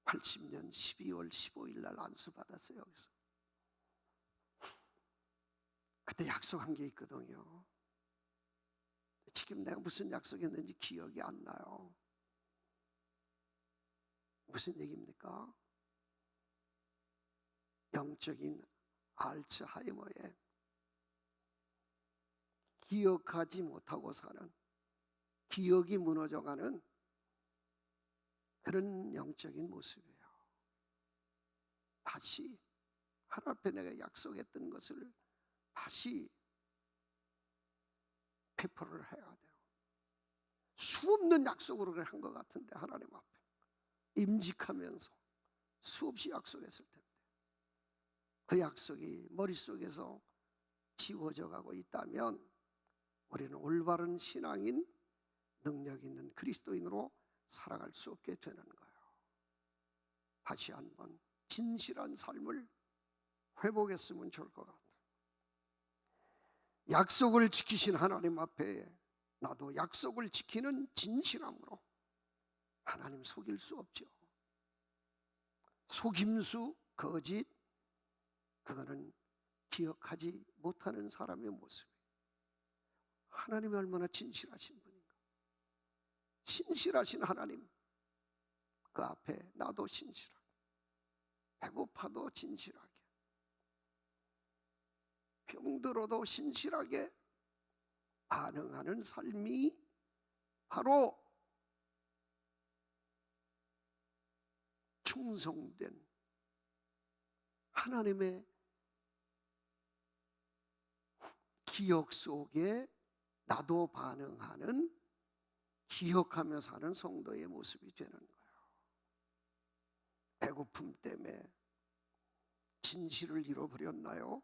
80년 12월 15일 날 안수 받았어요. 여기서 그때 약속한 게 있거든요. 지금 내가 무슨 약속했는지 기억이 안 나요. 무슨 얘기입니까? 영적인 알츠하이머에 기억하지 못하고 사는, 기억이 무너져가는 그런 영적인 모습이에요. 다시 하나님 앞에 내가 약속했던 것을 다시 회포를 해야 돼요. 수없는 약속으로 한 것 같은데 하나님 앞에 임직하면서 수없이 약속했을 텐데 그 약속이 머릿속에서 지워져 가고 있다면 우리는 올바른 신앙인, 능력 있는 그리스도인으로 살아갈 수 없게 되는 거예요. 다시 한번 진실한 삶을 회복했으면 좋을 것 같아요. 약속을 지키신 하나님 앞에 나도 약속을 지키는 진실함으로 하나님 속일 수 없죠. 속임수, 거짓, 그거는 기억하지 못하는 사람의 모습이에요. 하나님이 얼마나 진실하신 분인가. 신실하신 하나님, 그 앞에 나도 신실하게, 배고파도 진실하게, 병들어도 신실하게 반응하는 삶이 바로 충성된 하나님의 기억 속에 나도 반응하는, 기억하며 사는 성도의 모습이 되는 거예요. 배고픔 때문에 진실을 잃어버렸나요?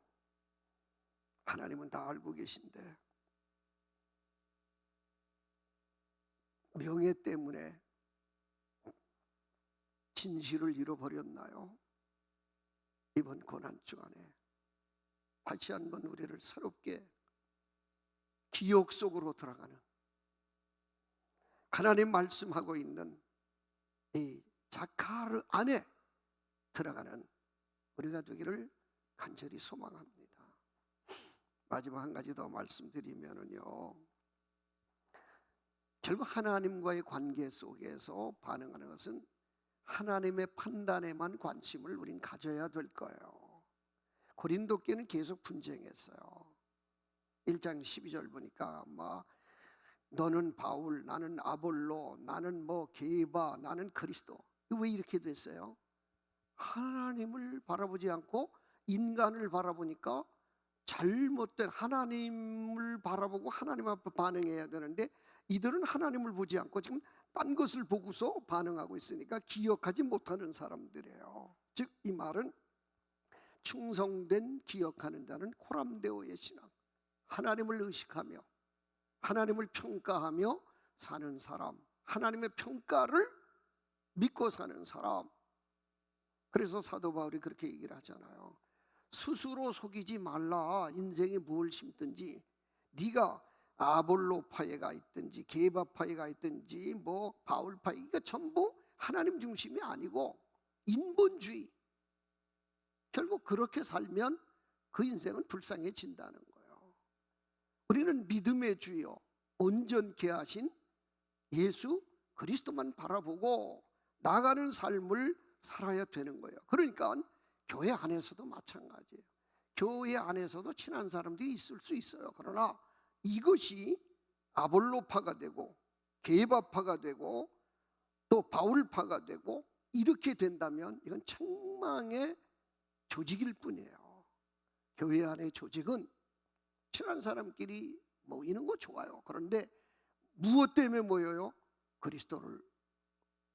하나님은 다 알고 계신데. 명예 때문에 진실을 잃어버렸나요? 이번 고난 주간에 다시 한번 우리를 새롭게 기억 속으로 들어가는, 하나님 말씀하고 있는 이 자카르 안에 들어가는 우리가 되기를 간절히 소망합니다. 마지막 한 가지 더 말씀드리면요, 결국 하나님과의 관계 속에서 반응하는 것은 하나님의 판단에만 관심을 우린 가져야 될 거예요. 고린도 교회는 계속 분쟁했어요. 1장 12절 보니까 너는 바울, 나는 아볼로, 나는 게바, 나는 그리스도. 왜 이렇게 됐어요? 하나님을 바라보지 않고 인간을 바라보니까 잘못된, 하나님을 바라보고 하나님 앞에 반응해야 되는데 이들은 하나님을 보지 않고 지금 딴 것을 보고서 반응하고 있으니까 기억하지 못하는 사람들이에요. 즉 이 말은 충성된 기억하는 자는 코람데오의 신앙, 하나님을 의식하며 하나님을 평가하며 사는 사람, 하나님의 평가를 믿고 사는 사람. 그래서 사도 바울이 그렇게 얘기를 하잖아요. 스스로 속이지 말라. 인생에 뭘 심든지 네가 아볼로파에가 있든지 게바파에가 있든지 바울파에, 이거 전부 하나님 중심이 아니고 인본주의. 결국 그렇게 살면 그 인생은 불쌍해진다는 거예요. 우리는 믿음의 주요 온전케 하신 예수 그리스도만 바라보고 나가는 삶을 살아야 되는 거예요. 그러니까 교회 안에서도 마찬가지예요. 교회 안에서도 친한 사람들이 있을 수 있어요. 그러나 이것이 아볼로파가 되고 게바파가 되고 또 바울파가 되고 이렇게 된다면 이건 책망의 조직일 뿐이에요. 교회 안의 조직은 친한 사람끼리 모이는 거 좋아요. 그런데 무엇 때문에 모여요? 그리스도를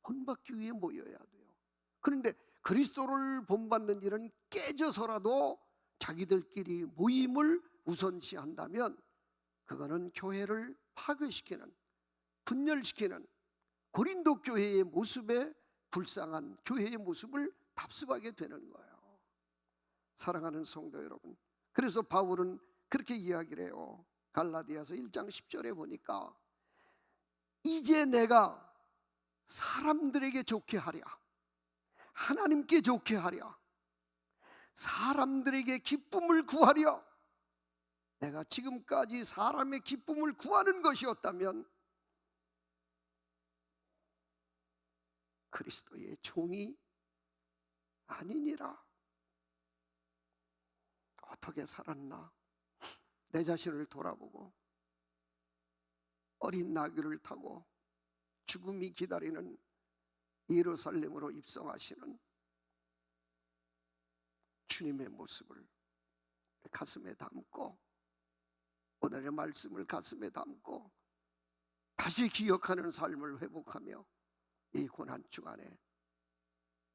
본받기 위해 모여야 돼요. 그런데 그리스도를 본받는 일은 깨져서라도 자기들끼리 모임을 우선시한다면 그거는 교회를 파괴시키는, 분열시키는 고린도 교회의 모습에 불쌍한 교회의 모습을 답습하게 되는 거예요. 사랑하는 성도 여러분, 그래서 바울은 그렇게 이야기를 해요. 갈라디아서 1장 10절에 보니까 이제 내가 사람들에게 좋게 하랴, 하나님께 좋게 하랴, 사람들에게 기쁨을 구하랴. 내가 지금까지 사람의 기쁨을 구하는 것이었다면 그리스도의 종이 아니니라. 어떻게 살았나? 내 자신을 돌아보고 어린 나귀를 타고 죽음이 기다리는 예루살렘으로 입성하시는 주님의 모습을 가슴에 담고, 오늘의 말씀을 가슴에 담고 다시 기억하는 삶을 회복하며 이 고난 주간에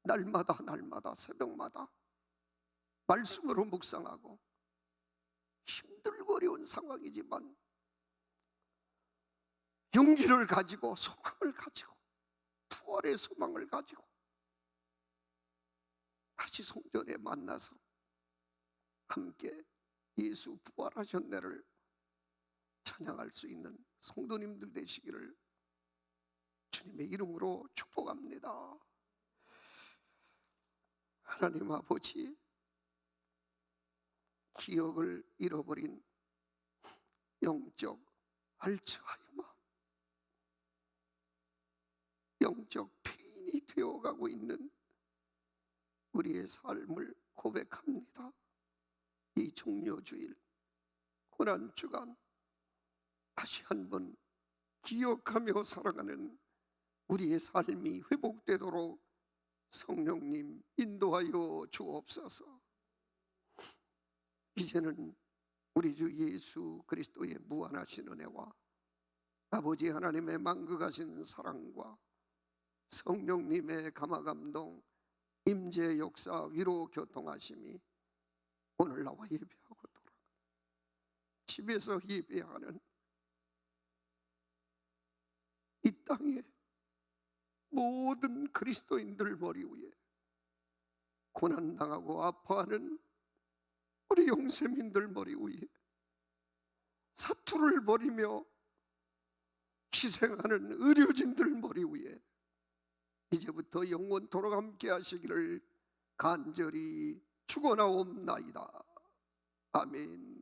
날마다 새벽마다 말씀으로 묵상하고, 힘들고 어려운 상황이지만 용기를 가지고 소망을 가지고 부활의 소망을 가지고 다시 성전에 만나서 함께 예수 부활하셨네를 찬양할 수 있는 성도님들 되시기를 주님의 이름으로 축복합니다. 하나님 아버지, 기억을 잃어버린 영적 알츠하이머, 영적 폐인이 되어가고 있는 우리의 삶을 고백합니다. 이 종료주일 고난주간 다시 한번 기억하며 살아가는 우리의 삶이 회복되도록 성령님 인도하여 주옵소서. 이제는 우리 주 예수 그리스도의 무한하신 은혜와 아버지 하나님의 만극하신 사랑과 성령님의 감화감동, 임재 역사, 위로 교통하심이 오늘 나와 예배하고 돌아가는, 집에서 예배하는 이 땅의 모든 그리스도인들 머리 위에, 고난당하고 아파하는 우리 영세민들 머리 위에, 사투를 벌이며 희생하는 의료진들 머리 위에 이제부터 영원토록 함께 하시기를 간절히 축원하옵나이다. 아멘.